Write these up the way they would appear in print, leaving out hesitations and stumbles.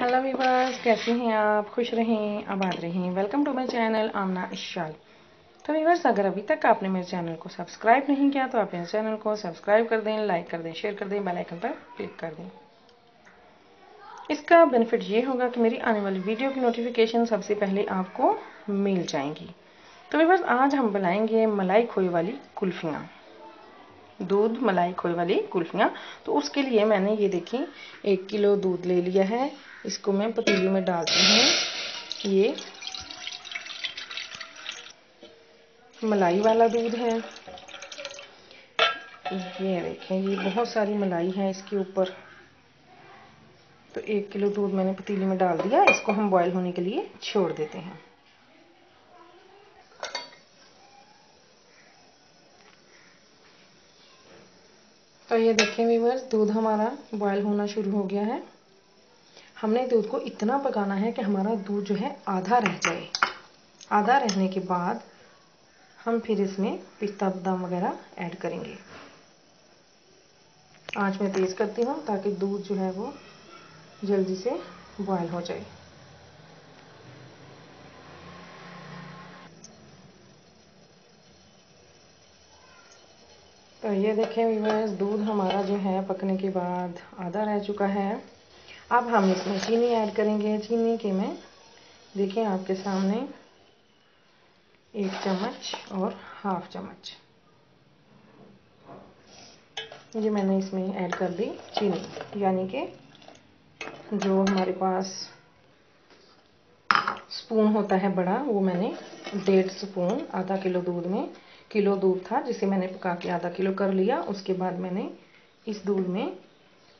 Hello viewers, कैसे हैं आप? खुश रहें, आबाद रहें। वेलकम टू माय चैनल आमना इशाल। तो वीवर्स, अगर अभी तक आपने मेरे चैनल को सब्सक्राइब नहीं किया तो आप मेरे चैनल को सब्सक्राइब कर दें, लाइक कर दें, शेयर कर दें, बेल आइकन पर क्लिक कर दें। इसका बेनिफिट ये होगा कि मेरी आने वाली वीडियो की नोटिफिकेशन सबसे पहले आपको मिल जाएंगी। तो वीवर्स, आज हम बनाएंगे मलाई खोए वाली कुल्फियाँ, दूध मलाई खोए वाली कुल्फियाँ। तो उसके लिए मैंने ये देखिए 1 किलो दूध ले लिया है। इसको मैं पतीली में डालती हूँ। ये मलाई वाला दूध है। ये देखें, ये बहुत सारी मलाई है इसके ऊपर। तो 1 किलो दूध मैंने पतीली में डाल दिया। इसको हम बॉईल होने के लिए छोड़ देते हैं। तो ये देखें व्यूअर्स, दूध हमारा बॉयल होना शुरू हो गया है। हमने दूध को इतना पकाना है कि हमारा दूध जो है आधा रह जाए। आधा रहने के बाद हम फिर इसमें पिस्ता बादाम वगैरह ऐड करेंगे। आंच में तेज़ करती हूँ ताकि दूध जो है वो जल्दी से बॉयल हो जाए। तो ये देखें व्यूअर्स, दूध हमारा जो है पकने के बाद आधा रह चुका है। अब हम इसमें चीनी ऐड करेंगे। चीनी के मैं देखें आपके सामने 1 चम्मच और हाफ चम्मच ये मैंने इसमें ऐड कर दी चीनी, यानी कि जो हमारे पास स्पून होता है बड़ा, वो मैंने 1.5 स्पून, आधा किलो दूध में, किलो दूध था जिसे मैंने पका के आधा किलो कर लिया। उसके बाद मैंने इस दूध में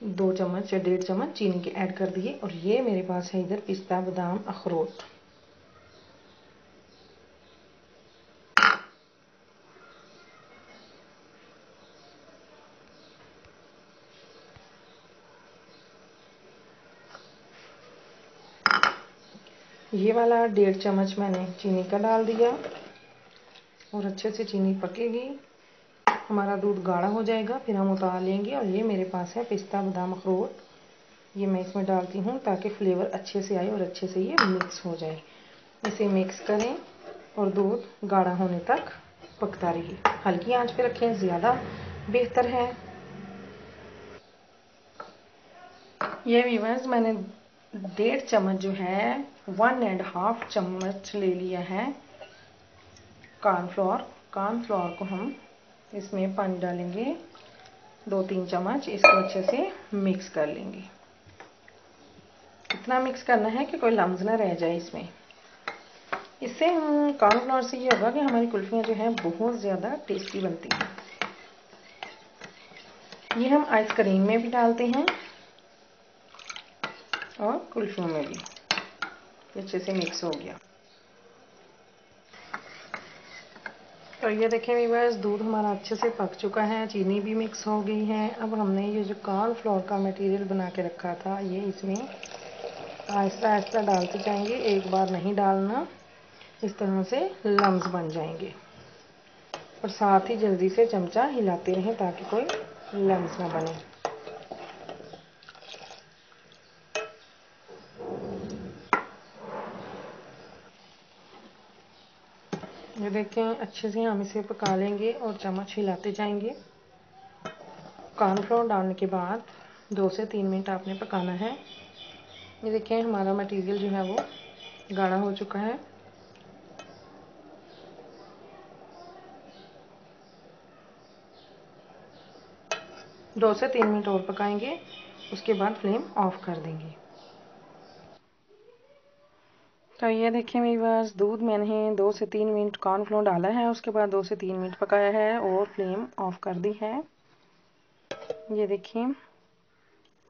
2 चम्मच या 1.5 चम्मच चीनी के ऐड कर दिए। और ये मेरे पास है इधर पिस्ता बादाम अखरोट। ये वाला 1.5 चम्मच मैंने चीनी का डाल दिया और अच्छे से चीनी पकेगी, हमारा दूध गाढ़ा हो जाएगा, फिर हम उतार लेंगे। और ये मेरे पास है पिस्ता बादाम अखरोट, ये मैं इसमें डालती हूँ ताकि फ्लेवर अच्छे से आए और अच्छे से ये मिक्स हो जाए। इसे मिक्स करें और दूध गाढ़ा होने तक पकता रहे। हल्की आंच पे रखें, ज़्यादा बेहतर है। ये व्यूअर्स, मैंने 1.5 चम्मच जो है 1.5 चम्मच ले लिया है कॉर्नफ्लोर। कॉर्नफ्लोर को हम इसमें पानी डालेंगे 2-3 चम्मच, इसको अच्छे से मिक्स कर लेंगे। इतना मिक्स करना है कि कोई लम्स ना रह जाए इसमें। इससे हम कॉर्नफ्लोर से ये होगा कि हमारी कुल्फियाँ जो हैं बहुत ज़्यादा टेस्टी बनती हैं। ये हम आइसक्रीम में भी डालते हैं और कुल्फियों में भी। अच्छे से मिक्स हो गया। तो ये देखें व्यूअर्स, दूध हमारा अच्छे से पक चुका है, चीनी भी मिक्स हो गई है। अब हमने ये जो कॉर्नफ्लोर का मटेरियल बना के रखा था, ये इसमें आहिस्ता आहिस्ता डालते जाएंगे, एक बार नहीं डालना, इस तरह से लम्स बन जाएंगे। और साथ ही जल्दी से चमचा हिलाते रहें ताकि कोई लम्स ना बने। ये देखें, अच्छे से हम इसे पका लेंगे और चम्मच हिलाते जाएंगे। कॉर्नफ्लोर डालने के बाद 2 से 3 मिनट आपने पकाना है। ये देखें, हमारा मटेरियल जो है वो गाढ़ा हो चुका है। दो से 3 मिनट और पकाएंगे, उसके बाद फ्लेम ऑफ कर देंगे। तो ये देखिए व्यूअर्स, दूध मैंने 2 से 3 मिनट कॉर्नफ्लोर डाला है, उसके बाद 2 से 3 मिनट पकाया है और फ्लेम ऑफ कर दी है। ये देखिए,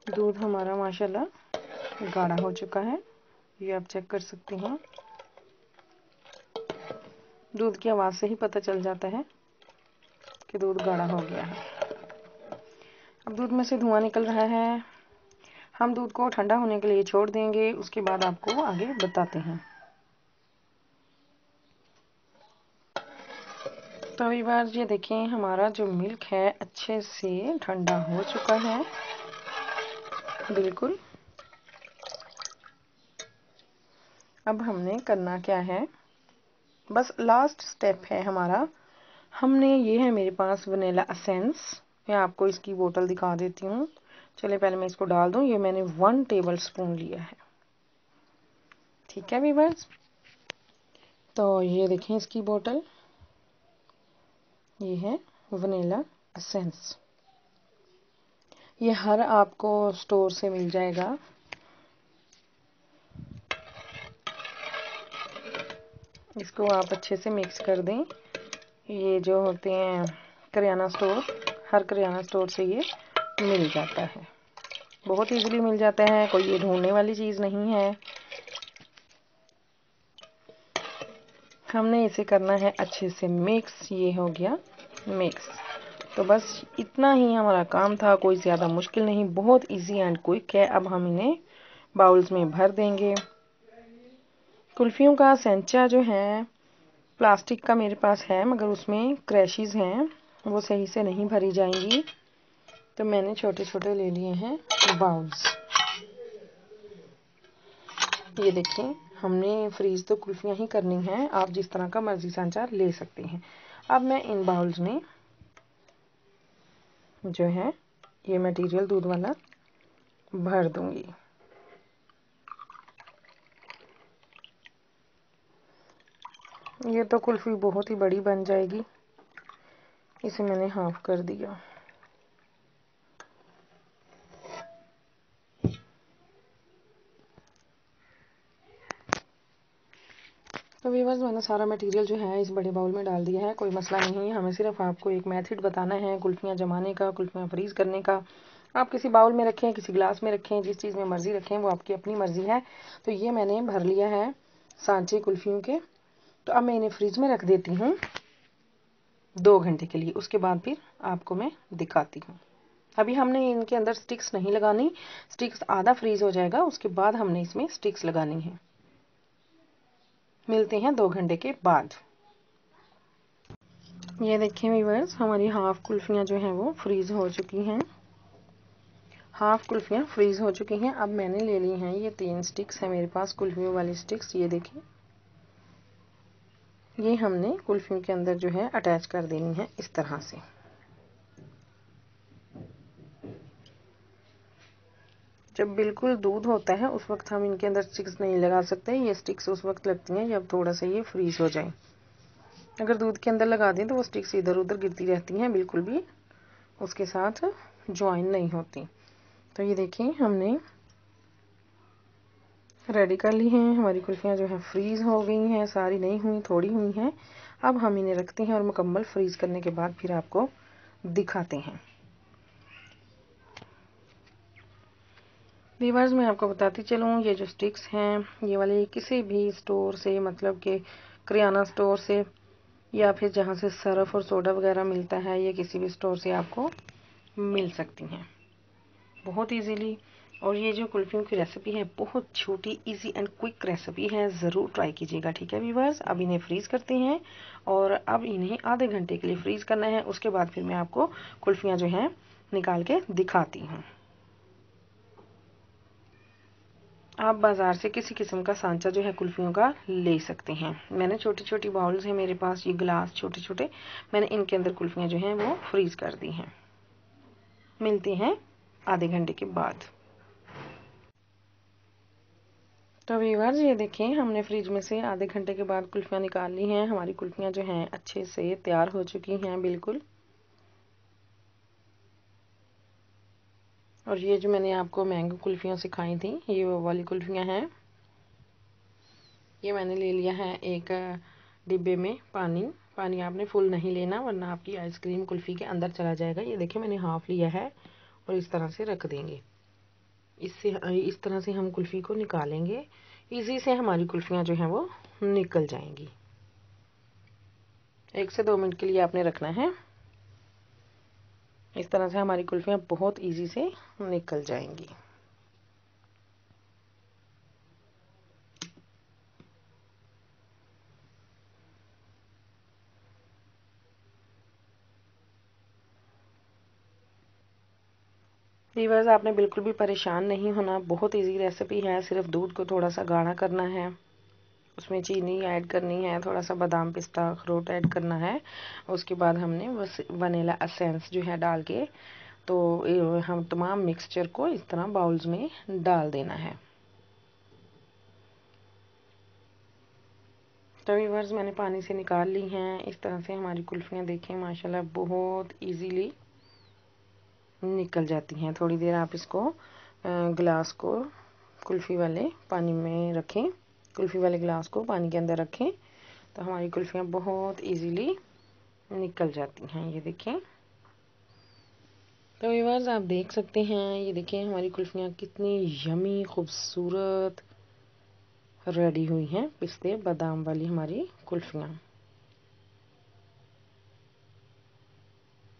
दूध हमारा माशाल्लाह गाढ़ा हो चुका है, ये आप चेक कर सकते हैं। दूध की आवाज़ से ही पता चल जाता है कि दूध गाढ़ा हो गया है। अब दूध में से धुआं निकल रहा है। हम दूध को ठंडा होने के लिए छोड़ देंगे, उसके बाद आपको आगे बताते हैं। तो व्यूअर्स, ये देखें, हमारा जो मिल्क है अच्छे से ठंडा हो चुका है बिल्कुल। अब हमने करना क्या है, बस लास्ट स्टेप है हमारा। हमने ये है मेरे पास वनीला एसेंस, मैं आपको इसकी बोतल दिखा देती हूँ। चलिए पहले मैं इसको डाल दूँ। ये मैंने 1 टेबल स्पून लिया है, ठीक है व्यूअर्स। तो ये देखें इसकी बोतल, ये है वनीला एसेंस। ये हर आपको स्टोर से मिल जाएगा। इसको आप अच्छे से मिक्स कर दें। ये जो होते हैं करियाना स्टोर, हर करियाना स्टोर से ये मिल जाता है, बहुत इजीली मिल जाता है, कोई ये ढूंढने वाली चीज़ नहीं है। हमने इसे करना है अच्छे से मिक्स। ये हो गया मिक्स। तो बस इतना ही हमारा काम था, कोई ज़्यादा मुश्किल नहीं, बहुत इजी एंड क्विक है। अब हम इन्हें बाउल्स में भर देंगे। कुल्फियों का सांचा जो है प्लास्टिक का मेरे पास है, मगर उसमें क्रैशेस हैं, वो सही से नहीं भरी जाएंगी। तो मैंने छोटे छोटे ले लिए हैं बाउल्स। ये देखें, हमने फ्रीज तो कुल्फियाँ ही करनी हैं, आप जिस तरह का मर्जी सांचा ले सकते हैं। अब मैं इन बाउल्स में जो है ये मटेरियल दूध वाला भर दूंगी। ये तो कुल्फी बहुत ही बड़ी बन जाएगी, इसे मैंने हाफ कर दिया। तो व्यूअर्स, मैंने सारा मटेरियल जो है इस बड़े बाउल में डाल दिया है, कोई मसला नहीं है। हमें सिर्फ आपको एक मेथड बताना है कुल्फियाँ जमाने का, कुल्फियाँ फ्रीज़ करने का। आप किसी बाउल में रखें, किसी गिलास में रखें, जिस चीज़ में मर्ज़ी रखें, वो आपकी अपनी मर्ज़ी है। तो ये मैंने भर लिया है सांचे कुल्फियों के। तो अब मैं इन्हें फ्रिज में रख देती हूँ 2 घंटे के लिए। उसके बाद फिर आपको मैं दिखाती हूँ। अभी हमने इनके अंदर स्टिक्स नहीं लगानी, स्टिक्स आधा फ्रीज हो जाएगा, उसके बाद हमने इसमें स्टिक्स लगानी है। मिलते हैं 2 घंटे के बाद। ये देखिए व्यूअर्स, हमारी हाफ कुल्फियाँ जो हैं वो फ्रीज हो चुकी हैं। हाफ कुल्फियाँ फ्रीज हो चुकी हैं। अब मैंने ले ली हैं ये 3 स्टिक्स है मेरे पास, कुल्फियों वाली स्टिक्स। ये देखिए, ये हमने कुल्फियों के अंदर जो है अटैच कर देनी है इस तरह से। जब बिल्कुल दूध होता है उस वक्त हम इनके अंदर स्टिक्स नहीं लगा सकते। ये स्टिक्स उस वक्त लगती हैं जब थोड़ा सा ये फ्रीज हो जाए। अगर दूध के अंदर लगा दें तो वो स्टिक्स इधर उधर गिरती रहती हैं, बिल्कुल भी उसके साथ ज्वाइन नहीं होती। तो ये देखिए, हमने रेडी कर ली हैं। हमारी कुल्फियाँ जो है फ्रीज हो गई हैं, सारी नहीं हुई, थोड़ी हुई हैं। अब हम इन्हें रखते हैं और मुकम्मल फ्रीज करने के बाद फिर आपको दिखाते हैं। व्यूअर्स, मैं आपको बताती चलूँ, ये जो स्टिक्स हैं ये वाले किसी भी स्टोर से, मतलब कि किराना स्टोर से या फिर जहाँ से सर्फ और सोडा वगैरह मिलता है, ये किसी भी स्टोर से आपको मिल सकती हैं बहुत इजीली। और ये जो कुल्फियों की रेसिपी है बहुत छोटी, इजी एंड क्विक रेसिपी है, ज़रूर ट्राई कीजिएगा, ठीक है व्यूअर्स। अब इन्हें फ्रीज़ करते हैं और अब इन्हें आधे घंटे के लिए फ्रीज़ करना है। उसके बाद फिर मैं आपको कुल्फियाँ जो हैं निकाल के दिखाती हूँ। आप बाज़ार से किसी किस्म का सांचा जो है कुल्फियों का ले सकते हैं। मैंने छोटी छोटी बाउल्स हैं मेरे पास, ये गिलास छोटे छोटे, मैंने इनके अंदर कुल्फियाँ जो हैं वो फ्रीज़ कर दी हैं। मिलते हैं आधे घंटे के बाद। तो व्यूअर्स, ये देखें, हमने फ्रिज में से आधे घंटे के बाद कुल्फियाँ निकाल ली हैं। हमारी कुल्फियाँ जो हैं अच्छे से तैयार हो चुकी हैं बिल्कुल। और ये जो मैंने आपको मैंगो कुल्फियाँ सिखाई थी, ये वो वाली कुल्फियाँ हैं। ये मैंने ले लिया है एक डिब्बे में पानी। पानी आपने फुल नहीं लेना, वरना आपकी आइसक्रीम कुल्फ़ी के अंदर चला जाएगा। ये देखिए, मैंने हाफ लिया है और इस तरह से रख देंगे। इससे इस तरह से हम कुल्फ़ी को निकालेंगे, इजी से हमारी कुल्फ़ियाँ जो हैं वो निकल जाएंगी। 1 से 2 मिनट के लिए आपने रखना है। इस तरह से हमारी कुल्फ़ियाँ बहुत इजी से निकल जाएंगी। व्यूअर्स, आपने बिल्कुल भी परेशान नहीं होना, बहुत इजी रेसिपी है, सिर्फ दूध को थोड़ा सा गाढ़ा करना है। उसमें चीनी ऐड करनी है, थोड़ा सा बादाम पिस्ता अखरोट ऐड करना है। उसके बाद हमने बस वनीला एसेंस जो है डाल के तो हम तमाम मिक्सचर को इस तरह बाउल्स में डाल देना है। तो व्यूअर्स मैंने पानी से निकाल ली हैं। इस तरह से हमारी कुल्फियाँ देखें माशाल्लाह बहुत इजीली निकल जाती हैं। थोड़ी देर आप इसको गिलास को कुल्फ़ी वाले पानी में रखें, कुल्फ़ी वाले गिलास को पानी के अंदर रखें तो हमारी कुल्फ़ियाँ बहुत इजीली निकल जाती हैं। ये देखें। तो व्यूअर्स आप देख सकते हैं, ये देखें हमारी कुल्फ़ियाँ कितनी यमी खूबसूरत रेडी हुई हैं। पिस्ते बादाम वाली हमारी कुल्फ़ियाँ।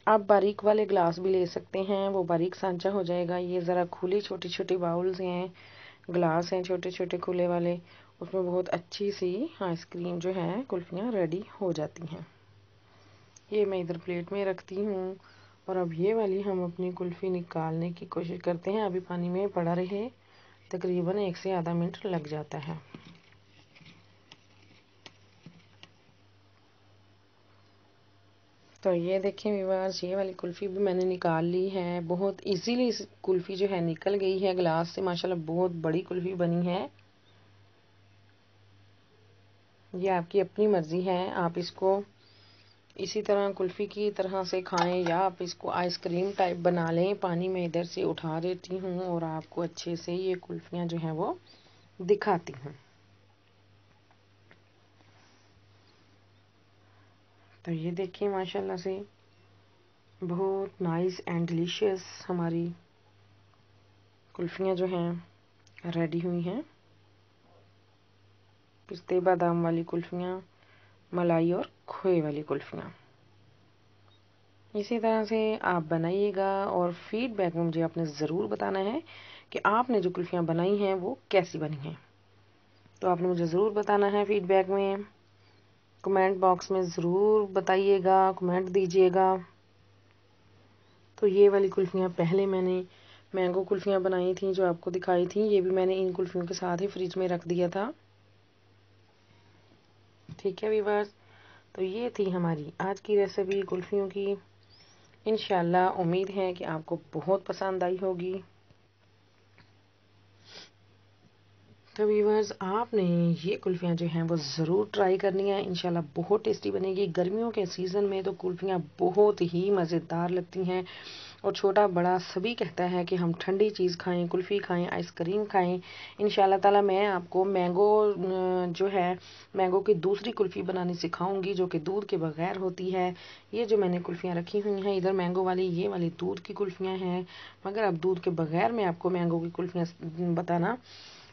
आप बारीक वाले ग्लास भी ले सकते हैं, वो बारीक सांचा हो जाएगा। ये ज़रा खुली छोटी छोटी बाउल्स हैं, ग्लास हैं छोटे छोटे खुले वाले, उसमें बहुत अच्छी सी आइसक्रीम जो है कुल्फियाँ रेडी हो जाती हैं। ये मैं इधर प्लेट में रखती हूँ और अब ये वाली हम अपनी कुल्फ़ी निकालने की कोशिश करते हैं। अभी पानी में पड़ा रहे, तकरीबन 1 से आधा मिनट लग जाता है। तो ये देखें व्यूअर्स, ये वाली कुल्फ़ी भी मैंने निकाल ली है। बहुत इजीली इस कुल्फ़ी जो है निकल गई है गिलास से। माशाल्लाह बहुत बड़ी कुल्फ़ी बनी है। ये आपकी अपनी मर्ज़ी है, आप इसको इसी तरह कुल्फ़ी की तरह से खाएं या आप इसको आइसक्रीम टाइप बना लें। पानी में इधर से उठा देती हूँ और आपको अच्छे से ये कुल्फ़ियाँ जो हैं वो दिखाती हूँ। तो ये देखिए माशाल्लाह से बहुत नाइस एंड डिलीशियस हमारी कुल्फ़ियाँ जो हैं रेडी हुई हैं। पिस्ते बादाम वाली कुल्फ़ियाँ, मलाई और खोए वाली कुल्फ़ियाँ। इसी तरह से आप बनाइएगा और फीडबैक में मुझे आपने ज़रूर बताना है कि आपने जो कुल्फ़ियाँ बनाई हैं वो कैसी बनी हैं। तो आपने मुझे ज़रूर बताना है फीडबैक में, कमेंट बॉक्स में ज़रूर बताइएगा, कमेंट दीजिएगा। तो ये वाली कुल्फ़ियाँ पहले मैंने मैंगो कुल्फ़ियाँ बनाई थी जो आपको दिखाई थी, ये भी मैंने इन कुल्फ़ियों के साथ ही फ्रिज में रख दिया था। ठीक है व्यूअर्स, तो ये थी हमारी आज की रेसिपी कुल्फ़ियों की। इंशाल्लाह उम्मीद है कि आपको बहुत पसंद आई होगी। तो व्यूअर्स आपने ये कुल्फ़ियाँ जो हैं वो ज़रूर ट्राई करनी है। इंशाल्लाह बहुत टेस्टी बनेगी। गर्मियों के सीज़न में तो कुल्फ़ियाँ बहुत ही मज़ेदार लगती हैं और छोटा बड़ा सभी कहता है कि हम ठंडी चीज़ खाएं, कुल्फ़ी खाएं, आइसक्रीम खाएं। इंशाल्लाह ताला मैं आपको जो है मैंगो की दूसरी कुल्फ़ी बनानी सिखाऊंगी जो कि दूध के बगैर होती है। ये जो मैंने कुल्फ़ियाँ रखी हुई हैं इधर मैंगो वाली, ये वाली दूध की कुल्फ़ियाँ हैं, मगर अब दूध के बगैर मैं आपको मैंगो की कुल्फ़ियाँ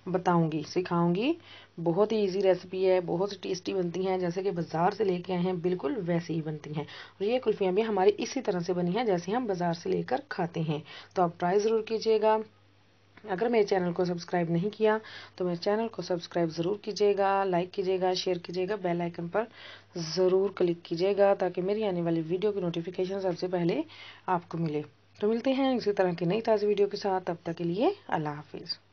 बताऊंगी, सिखाऊंगी। बहुत ही इजी रेसिपी है, बहुत ही टेस्टी बनती हैं, जैसे कि बाज़ार से लेके आए हैं बिल्कुल वैसे ही बनती हैं। और ये कुल्फ़ियाँ भी हमारी इसी तरह से बनी हैं जैसे हम बाज़ार से लेकर खाते हैं। तो आप ट्राई ज़रूर कीजिएगा। अगर मेरे चैनल को सब्सक्राइब नहीं किया तो मेरे चैनल को सब्सक्राइब ज़रूर कीजिएगा, लाइक कीजिएगा, शेयर कीजिएगा, बेल आइकन पर ज़रूर क्लिक कीजिएगा ताकि मेरी आने वाली वीडियो की नोटिफिकेशन सबसे पहले आपको मिले। तो मिलते हैं इसी तरह की नई ताज़ी वीडियो के साथ, तब तक के लिए अल्लाह हाफिज़।